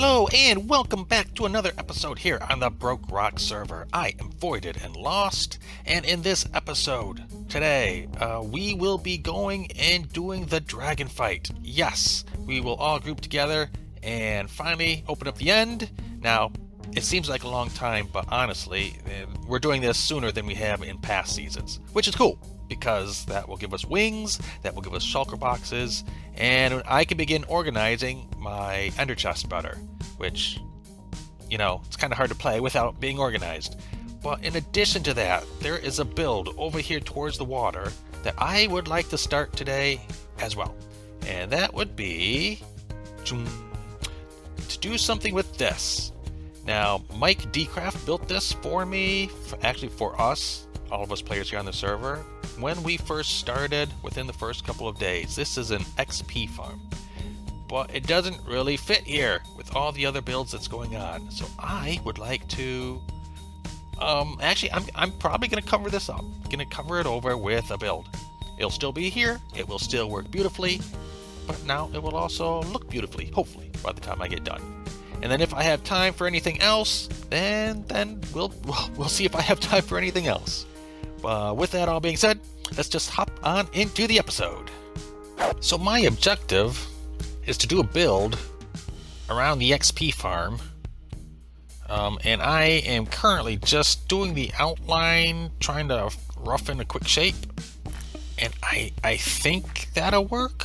Hello and welcome back to another episode here on the BrokeRock server. I am Voided and Lost, and in this episode today, we will be going and doing the dragon fight. Yes, we will all group together and finally open up the end. Now, it seems like a long time, but honestly, we're doing this sooner than we have in past seasons, which is cool, because that will give us wings, that will give us shulker boxes, and I can begin organizing my ender chest better, which, you know, it's kind of hard to play without being organized. But in addition to that, there is a build over here towards the water that I would like to start today as well. And that would be to do something with this. Now, Mike Dcraft built this for me, actually for us, all of us players here on the server, when we first started within the first couple of days. This is an XP farm, but it doesn't really fit here with all the other builds that's going on. So I would like to, actually, I'm probably going to cover this up. Going to cover it over with a build. It'll still be here. It will still work beautifully, but now it will also look beautifully, hopefully, by the time I get done. And then if I have time for anything else, then we'll see if I have time for anything else. With that all being said, let's just hop on into the episode. So my objective is to do a build around the XP farm, and I am currently just doing the outline, trying to rough in a quick shape, and I think that'll work.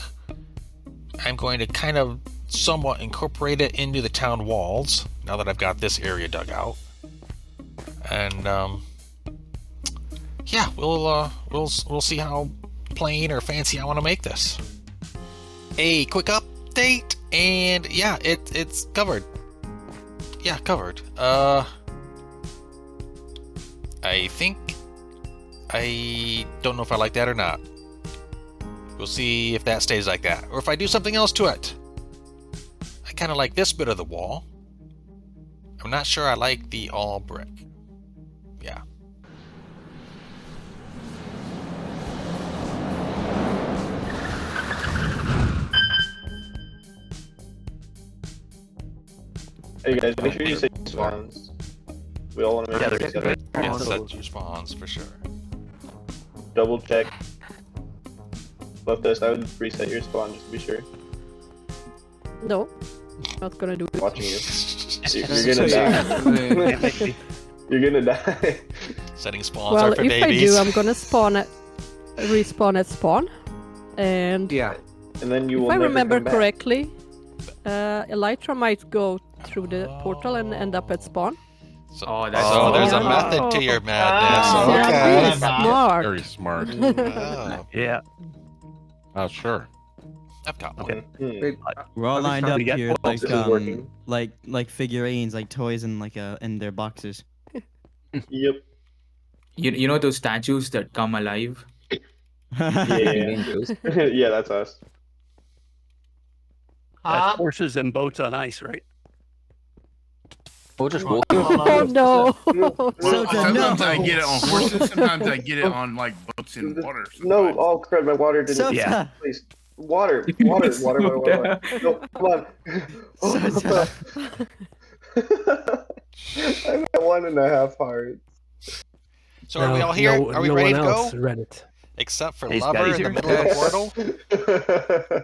I'm going to kind of somewhat incorporate it into the town walls now that I've got this area dug out, and yeah, we'll see how plain or fancy I want to make this. A quick update, and yeah, it's covered. Yeah, covered. I think I don't know if I like that or not. We'll see if that stays like that, or if I do something else to it. I kind of like this bit of the wall. I'm not sure I like the all brick. Yeah. Hey guys, make sure you set your spawns. We all want to make sure you set it. Yeah, set your spawns for sure. Double check. Lovedust, I would reset your spawn just to be sure. No, not gonna do it. Watching you. You're gonna die. You're gonna die. Setting spawns Well, are for if babies. I do, I'm gonna respawn at spawn, and yeah, And then you will if I never remember come back. correctly, Elytra might go through the portal and end up at spawn. So, that's there's a smart. method to your madness. Yeah, really Okay. smart. Very smart. Oh, Yeah. Oh, sure. I've got one. Okay. Hmm. We're all lined up get here This is working. like figurines, like toys in in their boxes. Yep. you know those statues that come alive? Yeah. Yeah, that's us. That's horses and boats on ice, right? We'll just walk. Oh no! Sometimes I get it on horses, sometimes I get it on like boats in water. No, sometimes. oh crap, my water didn't. Sota. Yeah. Please. Water. No, come on. Sota. I'm at 1.5 hearts. So are we all here? Are we ready to go? Read it. Except for Hey, Lover Scotty's in the here. middle of the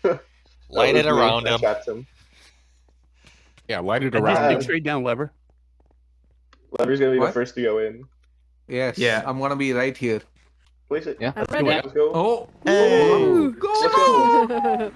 portal. Light it around him. Yeah, light it And around. just straight down lever. Lever's gonna be the What? first to go in. Yes. Yeah. I'm gonna be right here. Place it. Yeah. I'm Let's ready. go. Oh. Hey. Let's go.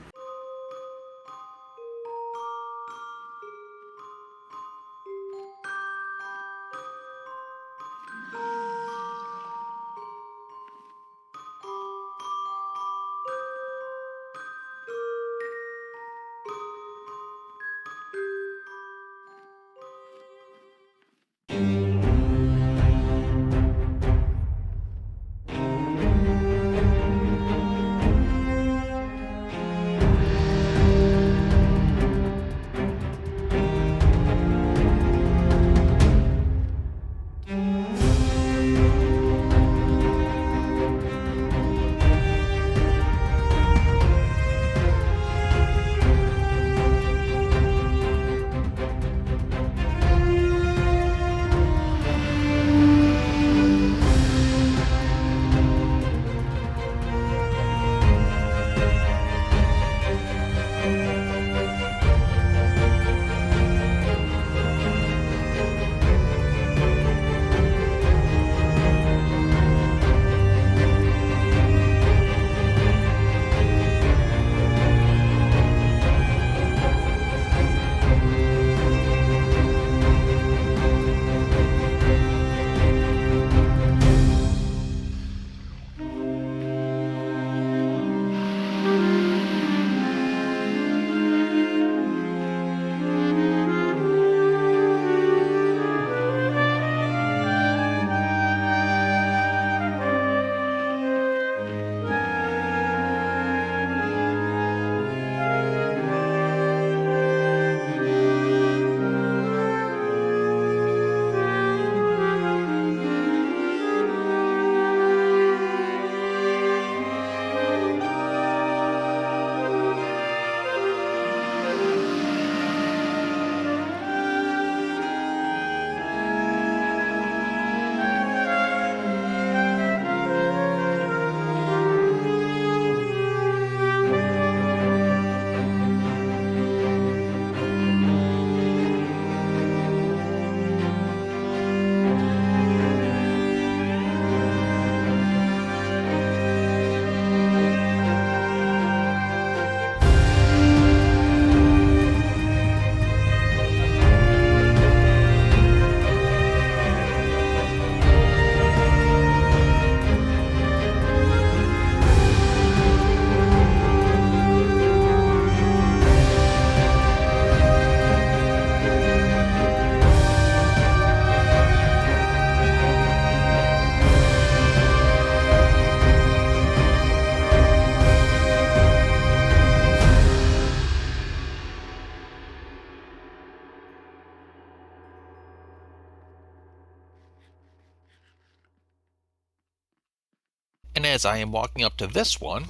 And as I am walking up to this one,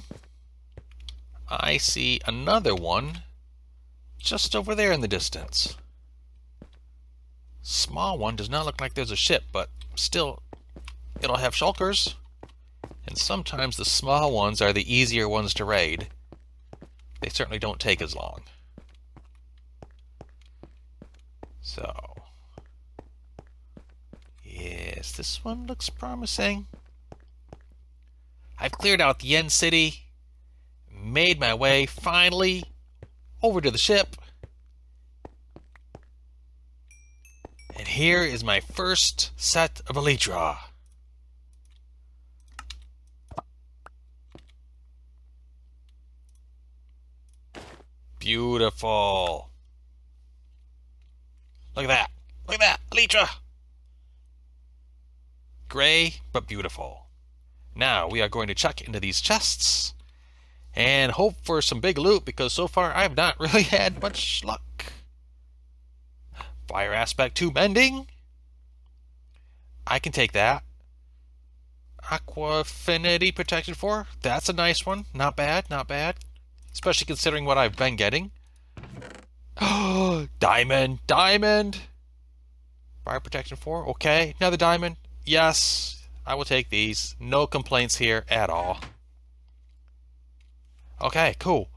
I see another one just over there in the distance. Small one does not look like there's a ship, but still, it'll have shulkers. And sometimes the small ones are the easier ones to raid. They certainly don't take as long. So, yes, this one looks promising. I've cleared out the end city, made my way finally over to the ship. And here is my first set of Elytra. Beautiful. Look at that. Look at that. Elytra. Gray, but beautiful. Now we are going to check into these chests and hope for some big loot, because so far I've not really had much luck. Fire Aspect 2 Mending. I can take that. Aqua Affinity Protection 4. That's a nice one. Not bad, not bad. Especially considering what I've been getting. Diamond, diamond. Fire Protection 4. Okay, another diamond. Yes, I will take these. No complaints here at all. Okay, cool.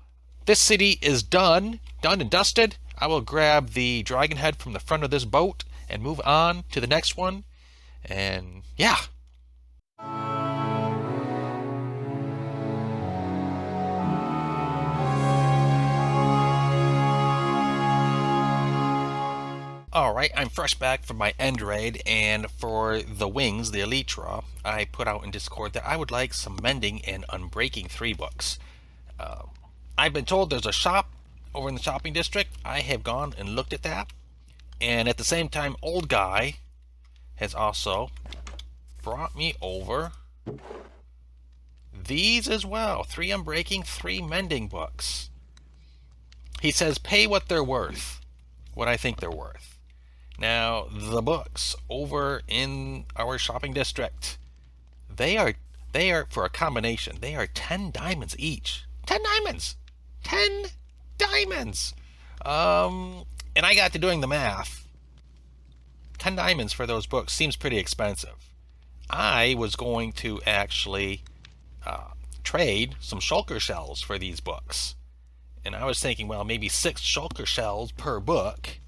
This city is done. Done and dusted. I will grab the dragon head from the front of this boat and move on to the next one. And yeah. Alright, I'm fresh back from my end raid, and for the wings, the Elytra, I put out in Discord that I would like some mending and unbreaking 3 books. I've been told there's a shop over in the shopping district. I have gone and looked at that, and at the same time, Old Guy has also brought me over these as well. 3 unbreaking, 3 mending books. He says pay what they're worth, what I think they're worth. Now, the books over in our shopping district, they are for a combination, they are 10 diamonds each. 10 diamonds! 10 diamonds! And I got to doing the math. 10 diamonds for those books seems pretty expensive. I was going to actually trade some shulker shells for these books. And I was thinking, well, maybe 6 shulker shells per book.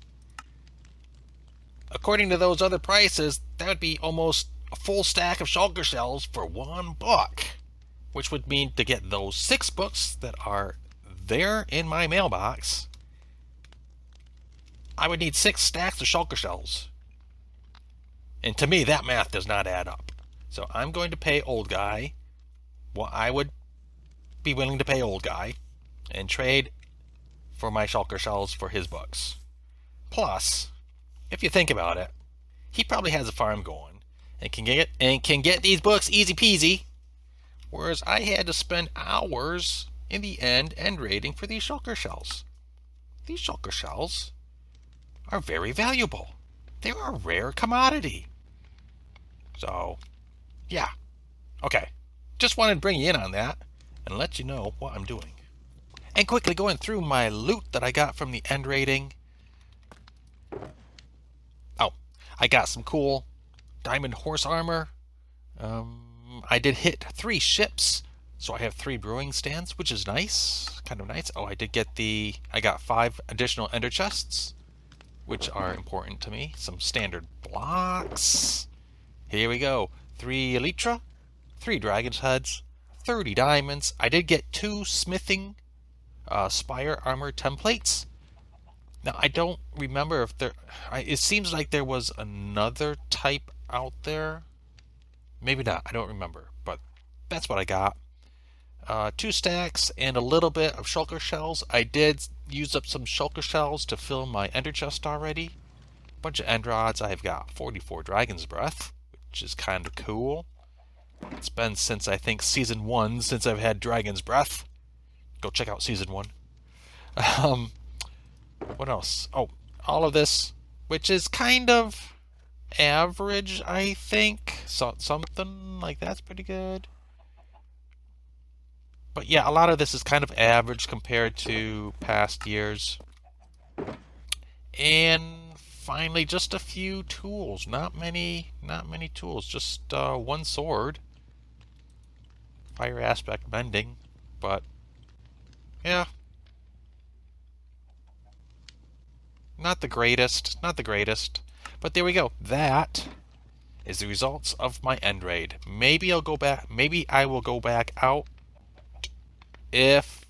According to those other prices, that would be almost a full stack of shulker shells for 1 book. Which would mean to get those 6 books that are there in my mailbox, I would need 6 stacks of shulker shells. And to me, that math does not add up. So I'm going to pay Old Guy what I would be willing to pay Old Guy and trade for my shulker shells for his books. Plus, if you think about it, he probably has a farm going and can get these books easy peasy, whereas I had to spend hours in the end raiding for these shulker shells. These shulker shells are very valuable. They're a rare commodity. So, yeah. Okay. Just wanted to bring you in on that and let you know what I'm doing. And quickly going through my loot that I got from the end raiding. Oh, I got some cool diamond horse armor. I did hit 3 ships, so I have 3 brewing stands, which is nice, kind of nice. Oh, I got 5 additional ender chests, which are important to me. Some standard blocks. Here we go. 3 Elytra, 3 dragon's heads, 30 diamonds. I did get 2 smithing spire armor templates. Now, I don't remember if it seems like there was another type out there. Maybe not, I don't remember, but that's what I got. 2 stacks and a little bit of shulker shells. I did use up some shulker shells to fill my ender chest already. A bunch of end rods. I've got 44 dragon's breath, which is kind of cool. It's been since, I think, season 1 since I've had dragon's breath. Go check out season 1. What else? Oh, all of this, which is kind of average, I think. So something like that's pretty good. But yeah, a lot of this is kind of average compared to past years. And finally, just a few tools. Not many tools. Just one sword. Fire aspect bending. But yeah, not the greatest. Not the greatest. But there we go. That is the results of my end raid. Maybe I'll go back. Maybe I will go back out if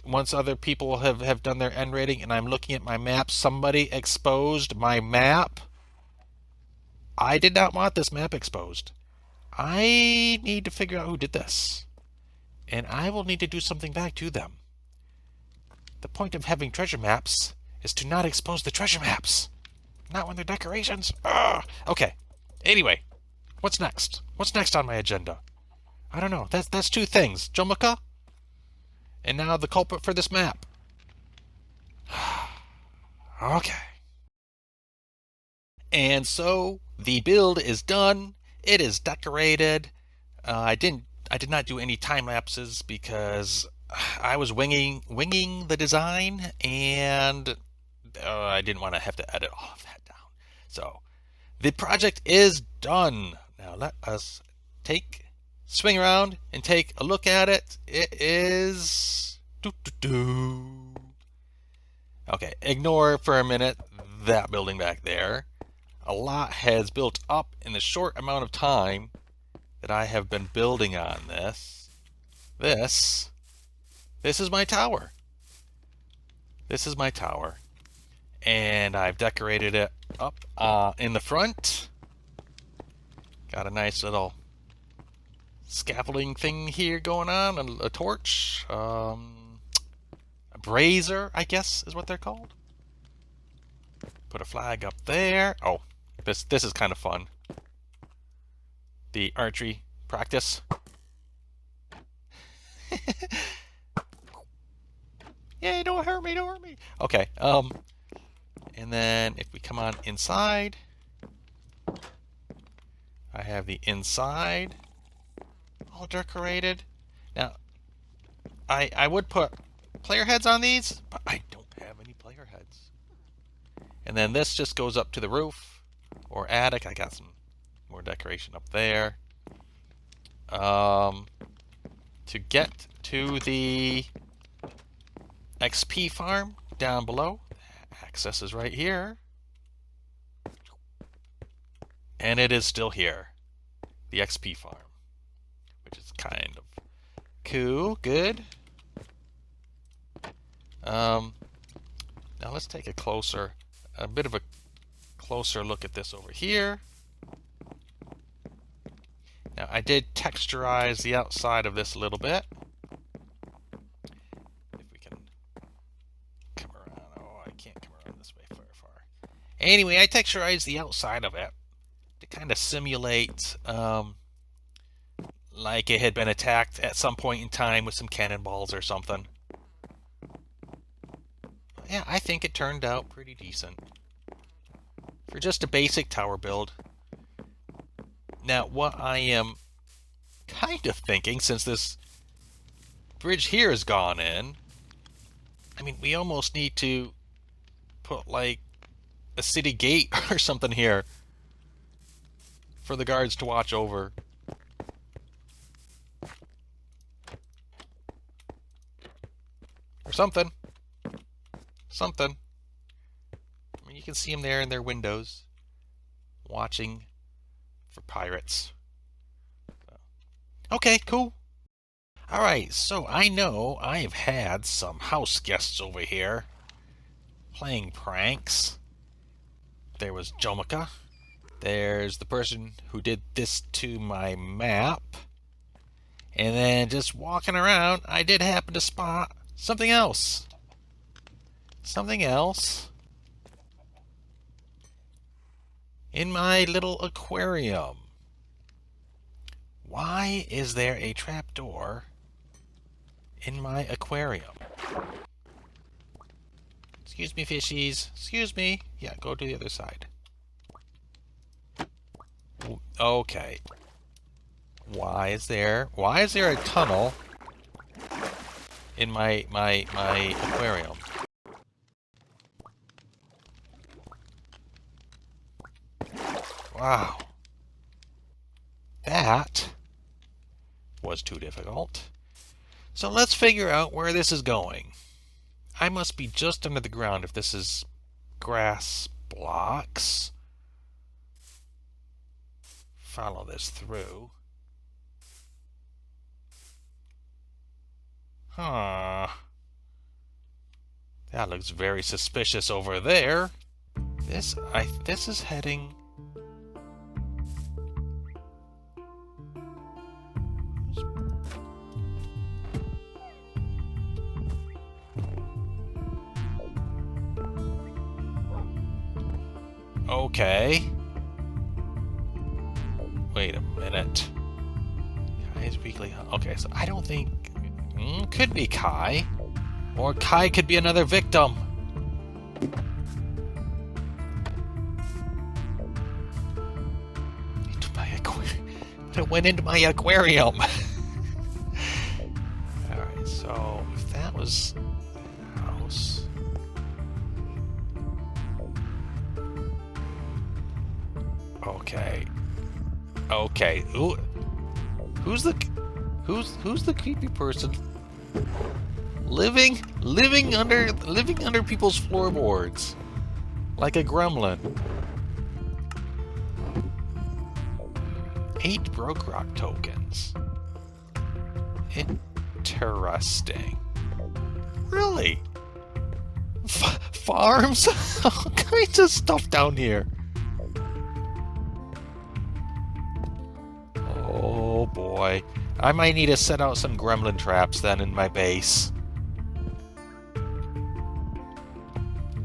once other people have done their end raiding and I'm looking at my map, somebody exposed my map. I did not want this map exposed. I need to figure out who did this. And I will need to do something back to them. The point of having treasure maps is to not expose the treasure maps. Not when they're decorations. Ugh. Okay. Anyway, what's next? What's next on my agenda? I don't know. That's two things. Jomica, and now the culprit for this map. Okay. And so the build is done. It is decorated. I did not do any time lapses because I was winging the design, and I didn't want to have to edit all of that down. So the project is done. Now let us swing around and take a look at it. It is okay, ignore for a minute that building back there. A lot has built up in the short amount of time that I have been building on this. This is my tower. This is my tower. And I've decorated it up in the front. Got a nice little scaffolding thing here going on, a torch, a brazier, I guess is what they're called. Put a flag up there. Oh, this is kind of fun. The archery practice. Yeah, don't hurt me, don't hurt me. Okay, and then if we come on inside, I have the inside all decorated. Now, I would put player heads on these, but I don't have any player heads. And then this just goes up to the roof or attic. I got some more decoration up there. To get to the XP farm down below, access is right here. And it is still here. The XP farm. Which is kind of cool. Good. Now let's take a bit of a closer look at this over here. Now I did texturize the outside of this a little bit. If we can come around. Oh, I can't come around this way very far. Anyway, I texturized the outside of it to kind of simulate like it had been attacked at some point in time with some cannonballs or something. Yeah, I think it turned out pretty decent for just a basic tower build. Now, what I am kind of thinking, since this bridge here has gone in, I mean, we almost need to put like a city gate or something here for the guards to watch over. Or something. Something. I mean, you can see them there in their windows, watching for pirates. Okay, cool. Alright, so I know I have had some house guests over here playing pranks. There was Jomica. There's the person who did this to my map. And then just walking around, I did happen to spot something else. Something else in my little aquarium. Why is there a trapdoor in my aquarium? Excuse me, fishies. Excuse me. Yeah, go to the other side. Okay. Why is there a tunnel in my aquarium? Wow. That was too difficult. So let's figure out where this is going. I must be just under the ground if this is grass blocks. Follow this through. Huh. That looks very suspicious over there. This is heading... Okay. Wait a minute. Kai's weekly... Okay, so I don't think... could be Kai. Or Kai could be another victim. It went into my aquarium. Alright, so if that was the house... Okay. Okay. Who's the creepy person living under people's floorboards like a gremlin? 8 BrokeRock tokens. Interesting. Really? Farms? All kinds of stuff down here. Oh boy. I might need to set out some gremlin traps then in my base.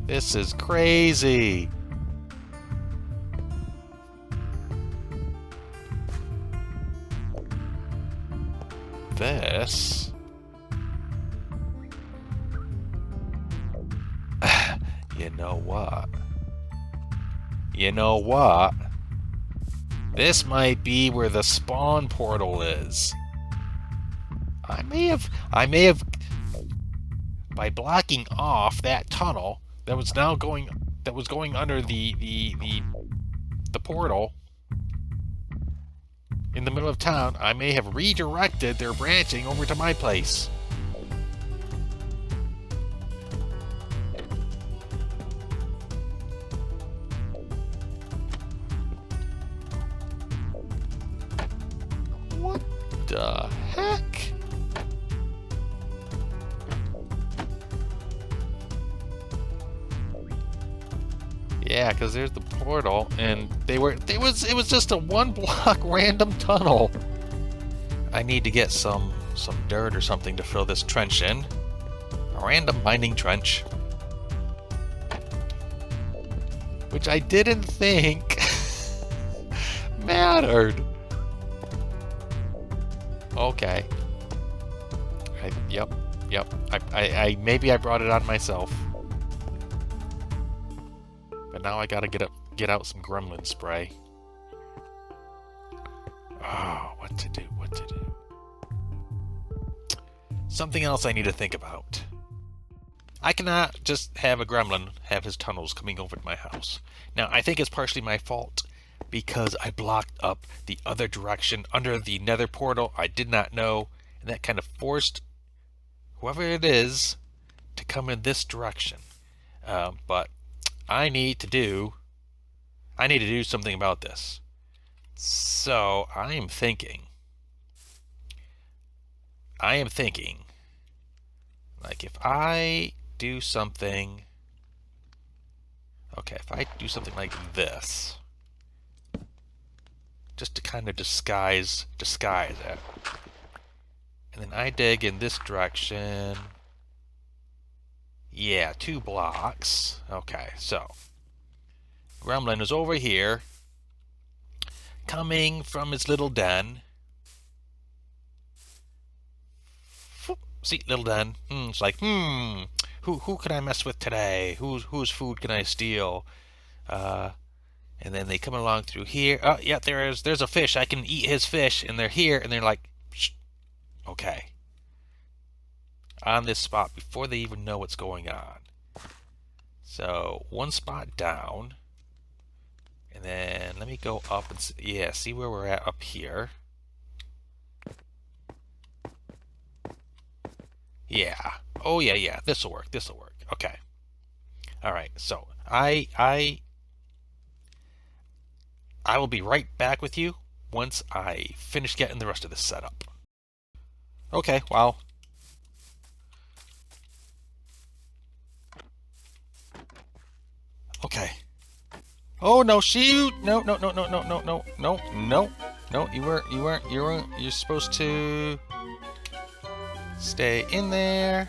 This is crazy. This... You know what? You know what? This might be where the spawn portal is. I may have, by blocking off that tunnel that was going under the portal in the middle of town, I may have redirected their branching over to my place. What the heck? Yeah, because there's the portal, and it was just a 1-block random tunnel. I need to get some dirt or something to fill this trench in. A random mining trench. Which I didn't think mattered. Okay. Yep. I maybe I brought it on myself. But now I gotta get out some gremlin spray. Oh, what to do? Something else I need to think about. I cannot just have a gremlin have his tunnels coming over to my house. Now, I think it's partially my fault because I blocked up the other direction under the nether portal. I did not know, and that kind of forced whoever it is to come in this direction. But I need to do something about this. So I am thinking, like if I do something, okay, if I do something like this, just to kind of disguise it, and then I dig in this direction. Yeah, 2 blocks. Okay, so gremlin is over here, coming from his little den. See, little den. It's like, who can I mess with today? Whose food can I steal? And then they come along through here. Oh, yeah, there's a fish. I can eat his fish. And they're here, and they're like, shh. Okay. On this spot before they even know what's going on. So, one spot down. And then let me go up and see where we're at up here. Yeah. Oh, yeah. This'll work. Okay. All right. So, I will be right back with you once I finish getting the rest of this set up. Okay, wow. Okay. Oh no, shoot! No, you're supposed to stay in there.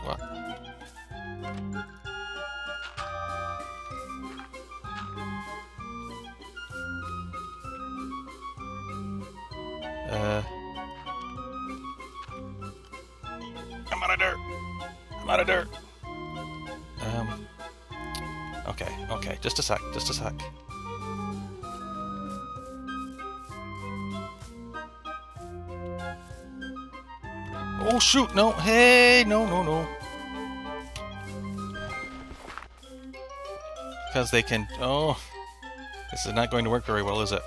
What? I'm out of dirt. Okay, just a sec. Oh shoot, no, hey, no. Because they can, oh, this is not going to work very well, is it?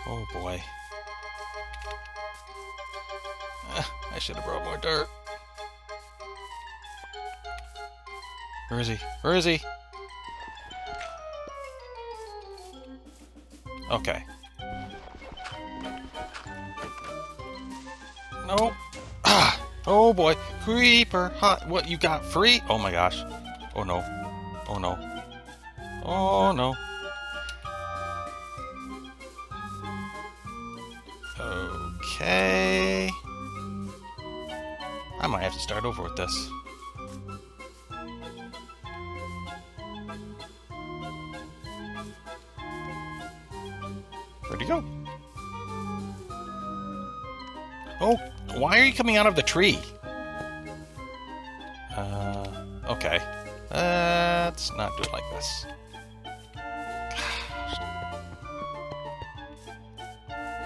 Oh boy. I should have brought more dirt. Where is he? Okay. No. Ah! Oh boy. Creeper. Hot. What, you got free? Oh my gosh. Oh no. Okay. I might have to start over with this. Where'd he go? Oh, why are you coming out of the tree? Okay. Let's not do it like this.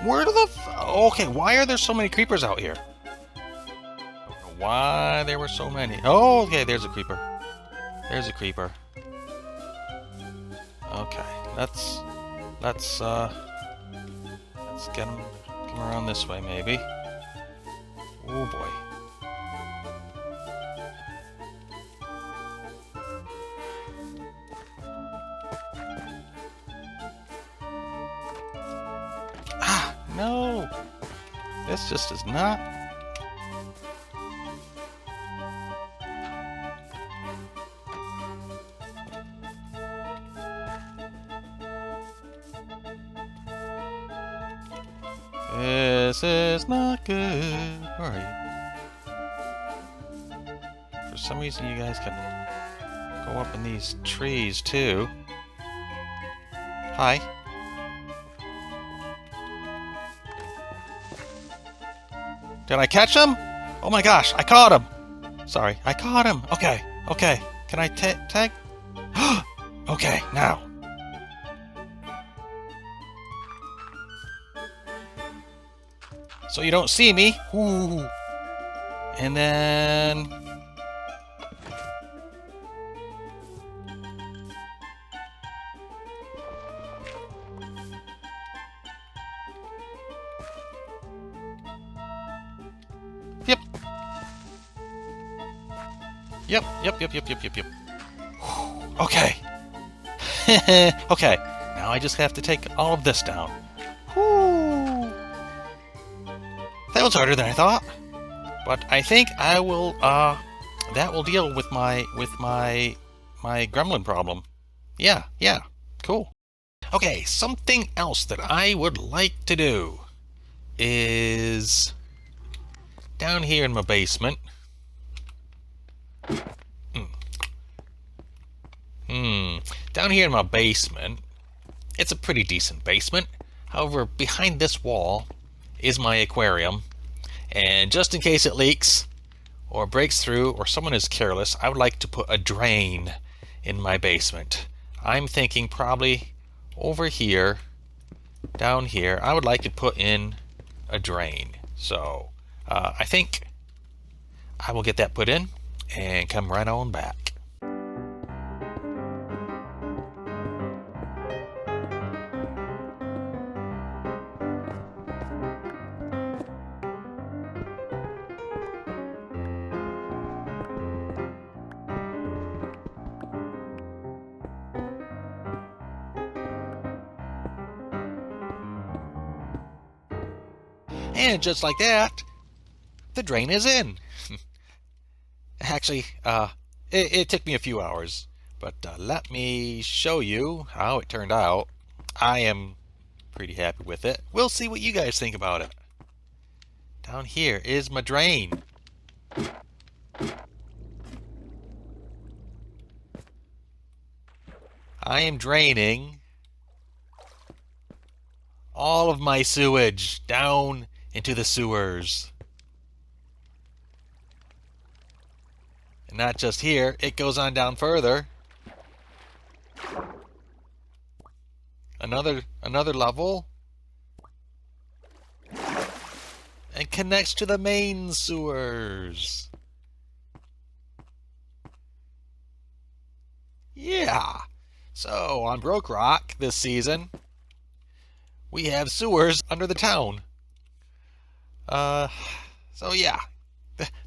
Where the okay, why are there so many creepers out here? I don't know why there were so many. Oh, okay, there's a creeper. Okay, let's get him come around this way maybe. Oh boy. No! This just is not... This is not good. Where are you? For some reason you guys can go up in these trees too. Hi. Did I catch him? Oh my gosh, I caught him! Sorry, I caught him! Okay. Can I tag? Okay, now. So you don't see me. Ooh. And then... Yep. Okay. Okay. Now I just have to take all of this down. Whew. That was harder than I thought. But I think I will, that will deal with my gremlin problem. Yeah. Cool. Okay, something else that I would like to do is down here in my basement. Down here in my basement, it's a pretty decent basement. However, behind this wall is my aquarium, and just in case it leaks or breaks through or someone is careless, I would like to put a drain in my basement. I'm thinking probably over here, down here, I would like to put in a drain. So I think I will get that put in and come right on back. And just like that, the drain is in. Actually, it took me a few hours, but let me show you how it turned out. I am pretty happy with it. We'll see what you guys think about it. Down here is my drain. I am draining all of my sewage down into the sewers. And not just here, it goes on down further. Another level. And connects to the main sewers. Yeah. So on BrokeRock this season, we have sewers under the town. So yeah,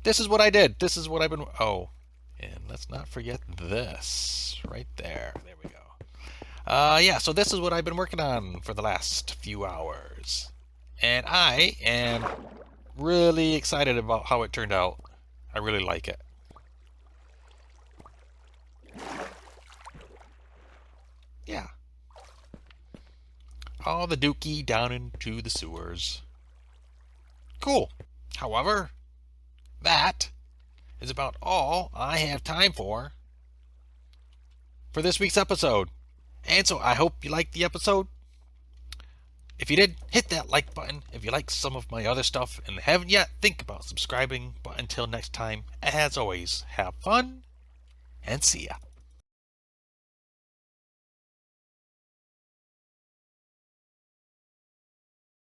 this is what I did. This is what I've been. Oh, and let's not forget this right there. There we go. Yeah. So this is what I've been working on for the last few hours, and I am really excited about how it turned out. I really like it. Yeah. All the dookie down into the sewers. Cool. However, that is about all I have time for this week's episode. And so I hope you liked the episode. If you did, hit that like button. If you like some of my other stuff and haven't yet, think about subscribing. But until next time, as always, have fun and see ya.